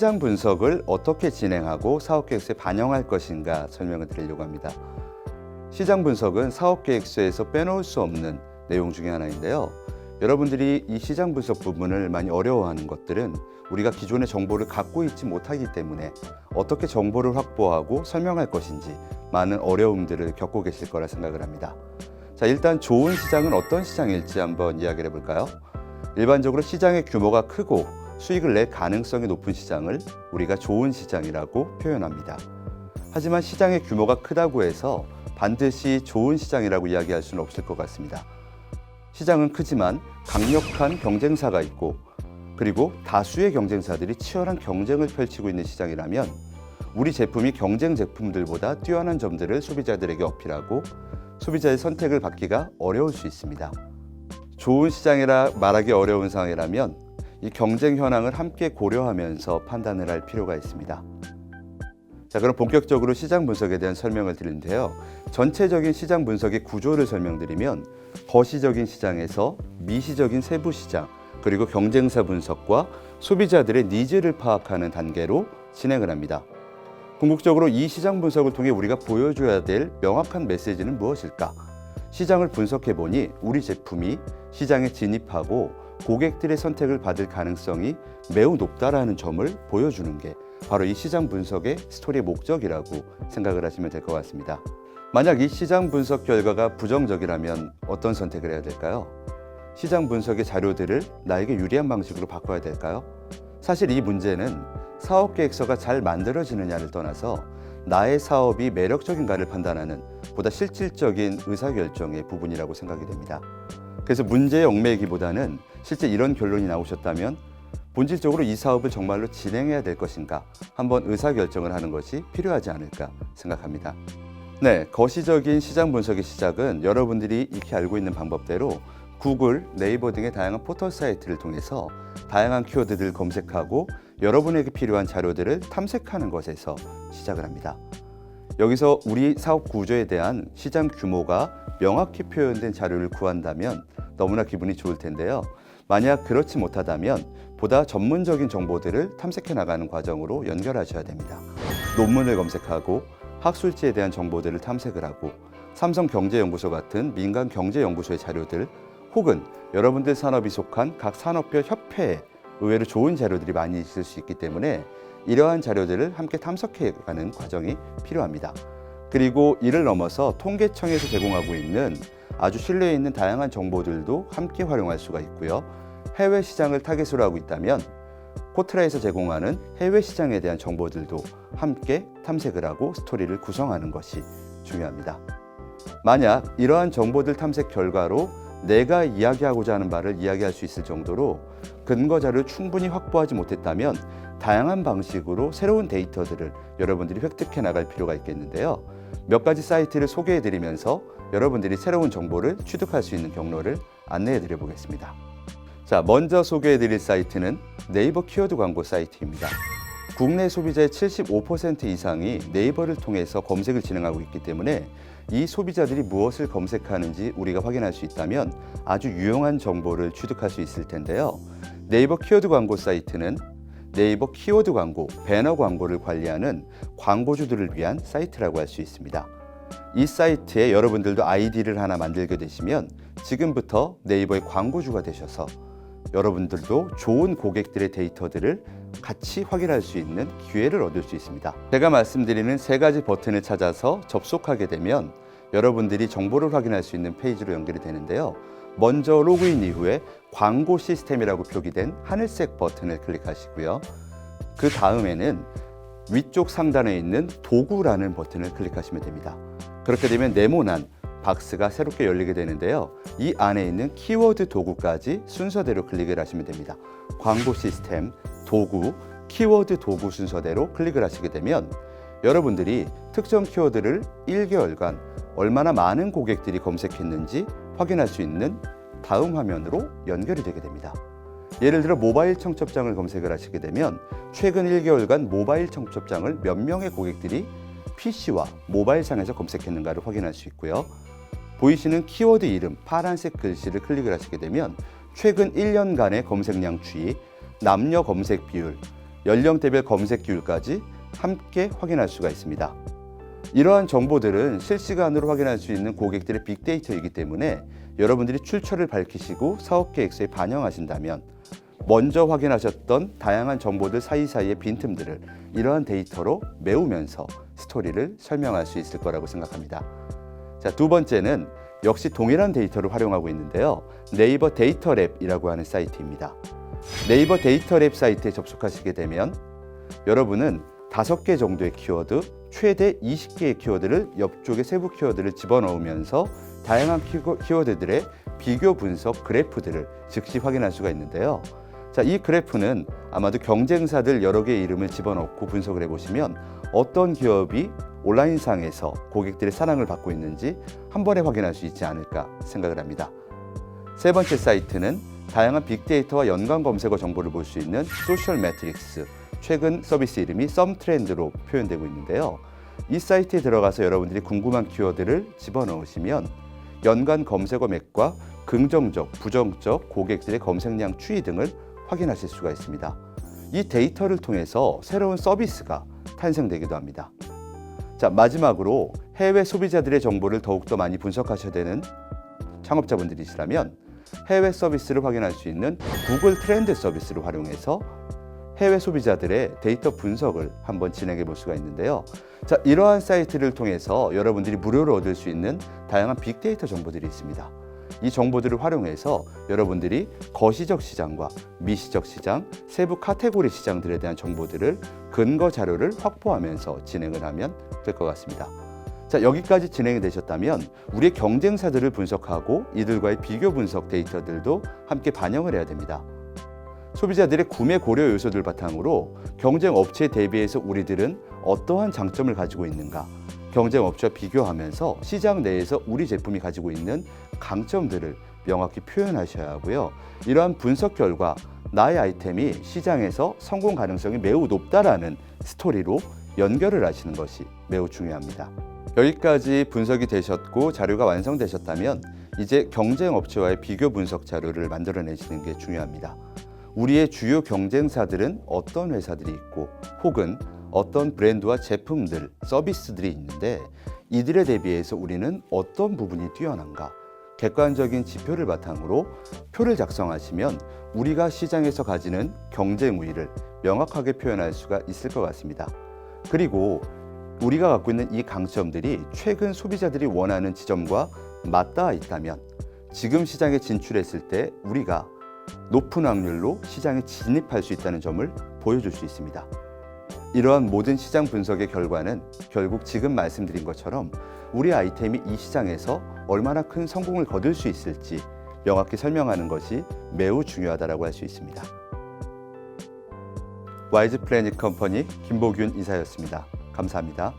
시장 분석을 어떻게 진행하고 사업계획서에 반영할 것인가 설명을 드리려고 합니다. 시장 분석은 사업계획서에서 빼놓을 수 없는 내용 중에 하나인데요. 여러분들이 이 시장 분석 부분을 많이 어려워하는 것들은 우리가 기존의 정보를 갖고 있지 못하기 때문에 어떻게 정보를 확보하고 설명할 것인지 많은 어려움들을 겪고 계실 거라 생각을 합니다. 자, 일단 좋은 시장은 어떤 시장일지 한번 이야기를 해볼까요? 일반적으로 시장의 규모가 크고 수익을 낼 가능성이 높은 시장을 우리가 좋은 시장이라고 표현합니다. 하지만 시장의 규모가 크다고 해서 반드시 좋은 시장이라고 이야기할 수는 없을 것 같습니다. 시장은 크지만 강력한 경쟁사가 있고 그리고 다수의 경쟁사들이 치열한 경쟁을 펼치고 있는 시장이라면 우리 제품이 경쟁 제품들보다 뛰어난 점들을 소비자들에게 어필하고 소비자의 선택을 받기가 어려울 수 있습니다. 좋은 시장이라 말하기 어려운 상황이라면 이 경쟁 현황을 함께 고려하면서 판단을 할 필요가 있습니다. 자, 그럼 본격적으로 시장 분석에 대한 설명을 드리는데요. 전체적인 시장 분석의 구조를 설명드리면 거시적인 시장에서 미시적인 세부 시장, 그리고 경쟁사 분석과 소비자들의 니즈를 파악하는 단계로 진행을 합니다. 궁극적으로 이 시장 분석을 통해 우리가 보여줘야 될 명확한 메시지는 무엇일까? 시장을 분석해 보니 우리 제품이 시장에 진입하고 고객들의 선택을 받을 가능성이 매우 높다라는 점을 보여주는 게 바로 이 시장 분석의 스토리의 목적이라고 생각을 하시면 될 것 같습니다. 만약 이 시장 분석 결과가 부정적이라면 어떤 선택을 해야 될까요? 시장 분석의 자료들을 나에게 유리한 방식으로 바꿔야 될까요? 사실 이 문제는 사업 계획서가 잘 만들어지느냐를 떠나서 나의 사업이 매력적인가를 판단하는 보다 실질적인 의사결정의 부분이라고 생각이 됩니다. 그래서 문제의 얽매이기보다는 실제 이런 결론이 나오셨다면 본질적으로 이 사업을 정말로 진행해야 될 것인가 한번 의사결정을 하는 것이 필요하지 않을까 생각합니다. 네, 거시적인 시장 분석의 시작은 여러분들이 익히 알고 있는 방법대로 구글, 네이버 등의 다양한 포털 사이트를 통해서 다양한 키워드들을 검색하고 여러분에게 필요한 자료들을 탐색하는 것에서 시작을 합니다. 여기서 우리 사업 구조에 대한 시장 규모가 명확히 표현된 자료를 구한다면 너무나 기분이 좋을 텐데요. 만약 그렇지 못하다면 보다 전문적인 정보들을 탐색해 나가는 과정으로 연결하셔야 됩니다. 논문을 검색하고 학술지에 대한 정보들을 탐색을 하고 삼성경제연구소 같은 민간 경제연구소의 자료들 혹은 여러분들 산업이 속한 각 산업별 협회에 의외로 좋은 자료들이 많이 있을 수 있기 때문에 이러한 자료들을 함께 탐색해가는 과정이 필요합니다. 그리고 이를 넘어서 통계청에서 제공하고 있는 아주 신뢰 있는 다양한 정보들도 함께 활용할 수가 있고요. 해외 시장을 타겟으로 하고 있다면 코트라에서 제공하는 해외 시장에 대한 정보들도 함께 탐색을 하고 스토리를 구성하는 것이 중요합니다. 만약 이러한 정보들 탐색 결과로 내가 이야기하고자 하는 바를 이야기할 수 있을 정도로 근거 자료를 충분히 확보하지 못했다면 다양한 방식으로 새로운 데이터들을 여러분들이 획득해 나갈 필요가 있겠는데요. 몇 가지 사이트를 소개해 드리면서 여러분들이 새로운 정보를 취득할 수 있는 경로를 안내해 드려 보겠습니다. 자, 먼저 소개해 드릴 사이트는 네이버 키워드 광고 사이트입니다. 국내 소비자의 75% 이상이 네이버를 통해서 검색을 진행하고 있기 때문에 이 소비자들이 무엇을 검색하는지 우리가 확인할 수 있다면 아주 유용한 정보를 취득할 수 있을 텐데요. 네이버 키워드 광고 사이트는 네이버 키워드 광고, 배너 광고를 관리하는 광고주들을 위한 사이트라고 할 수 있습니다. 이 사이트에 여러분들도 아이디를 하나 만들게 되시면 지금부터 네이버의 광고주가 되셔서 여러분들도 좋은 고객들의 데이터들을 같이 확인할 수 있는 기회를 얻을 수 있습니다. 제가 말씀드리는 세 가지 버튼을 찾아서 접속하게 되면 여러분들이 정보를 확인할 수 있는 페이지로 연결이 되는데요. 먼저 로그인 이후에 광고 시스템이라고 표기된 하늘색 버튼을 클릭하시고요. 그 다음에는 위쪽 상단에 있는 도구라는 버튼을 클릭하시면 됩니다. 그렇게 되면 네모난 박스가 새롭게 열리게 되는데요. 이 안에 있는 키워드 도구까지 순서대로 클릭을 하시면 됩니다. 광고 시스템, 도구, 키워드 도구 순서대로 클릭을 하시게 되면 여러분들이 특정 키워드를 1개월간 얼마나 많은 고객들이 검색했는지 확인할 수 있는 다음 화면으로 연결이 되게 됩니다. 예를 들어 모바일 청첩장을 검색을 하시게 되면 최근 1개월간 모바일 청첩장을 몇 명의 고객들이 PC와 모바일상에서 검색했는가를 확인할 수 있고요. 보이시는 키워드 이름 파란색 글씨를 클릭을 하시게 되면 최근 1년간의 검색량 추이, 남녀 검색 비율, 연령대별 검색 기율까지 함께 확인할 수가 있습니다. 이러한 정보들은 실시간으로 확인할 수 있는 고객들의 빅데이터이기 때문에 여러분들이 출처를 밝히시고 사업 계획서에 반영하신다면 먼저 확인하셨던 다양한 정보들 사이사이의 빈틈들을 이러한 데이터로 메우면서 스토리를 설명할 수 있을 거라고 생각합니다. 자, 두 번째는 역시 동일한 데이터를 활용하고 있는데요. 네이버 데이터랩이라고 하는 사이트입니다. 네이버 데이터랩 사이트에 접속하시게 되면 여러분은 5개 정도의 키워드, 최대 20개의 키워드를 옆쪽에 세부 키워드를 집어넣으면서 다양한 키워드들의 비교 분석 그래프들을 즉시 확인할 수가 있는데요. 자, 이 그래프는 아마도 경쟁사들 여러 개의 이름을 집어넣고 분석을 해보시면 어떤 기업이 온라인상에서 고객들의 사랑을 받고 있는지 한 번에 확인할 수 있지 않을까 생각을 합니다. 세 번째 사이트는 다양한 빅데이터와 연관 검색어 정보를 볼 수 있는 소셜 매트릭스, 최근 서비스 이름이 썸트렌드로 표현되고 있는데요. 이 사이트에 들어가서 여러분들이 궁금한 키워드를 집어넣으시면 연관 검색어 맥과 긍정적, 부정적 고객들의 검색량 추이 등을 확인하실 수가 있습니다. 이 데이터를 통해서 새로운 서비스가 탄생되기도 합니다. 자, 마지막으로 해외 소비자들의 정보를 더욱더 많이 분석하셔야 되는 창업자분들이시라면 해외 서비스를 확인할 수 있는 구글 트렌드 서비스를 활용해서 해외 소비자들의 데이터 분석을 한번 진행해 볼 수가 있는데요. 자, 이러한 사이트를 통해서 여러분들이 무료로 얻을 수 있는 다양한 빅데이터 정보들이 있습니다. 이 정보들을 활용해서 여러분들이 거시적 시장과 미시적 시장, 세부 카테고리 시장들에 대한 정보들을 근거 자료를 확보하면서 진행을 하면 될 것 같습니다. 자, 여기까지 진행이 되셨다면 우리의 경쟁사들을 분석하고 이들과의 비교 분석 데이터들도 함께 반영을 해야 됩니다. 소비자들의 구매 고려 요소들 바탕으로 경쟁 업체에 대비해서 우리들은 어떠한 장점을 가지고 있는가, 경쟁 업체와 비교하면서 시장 내에서 우리 제품이 가지고 있는 강점들을 명확히 표현하셔야 하고요. 이러한 분석 결과 나의 아이템이 시장에서 성공 가능성이 매우 높다라는 스토리로 연결을 하시는 것이 매우 중요합니다. 여기까지 분석이 되셨고 자료가 완성되셨다면 이제 경쟁 업체와의 비교 분석 자료를 만들어내시는 게 중요합니다. 우리의 주요 경쟁사들은 어떤 회사들이 있고 혹은 어떤 브랜드와 제품들, 서비스들이 있는데 이들에 대비해서 우리는 어떤 부분이 뛰어난가? 객관적인 지표를 바탕으로 표를 작성하시면 우리가 시장에서 가지는 경쟁 우위를 명확하게 표현할 수가 있을 것 같습니다. 그리고 우리가 갖고 있는 이 강점들이 최근 소비자들이 원하는 지점과 맞닿아 있다면 지금 시장에 진출했을 때 우리가 높은 확률로 시장에 진입할 수 있다는 점을 보여줄 수 있습니다. 이러한 모든 시장 분석의 결과는 결국 지금 말씀드린 것처럼 우리 아이템이 이 시장에서 얼마나 큰 성공을 거둘 수 있을지 명확히 설명하는 것이 매우 중요하다고 할 수 있습니다. 와이즈 플래닛 컴퍼니 김보균 이사였습니다. 감사합니다.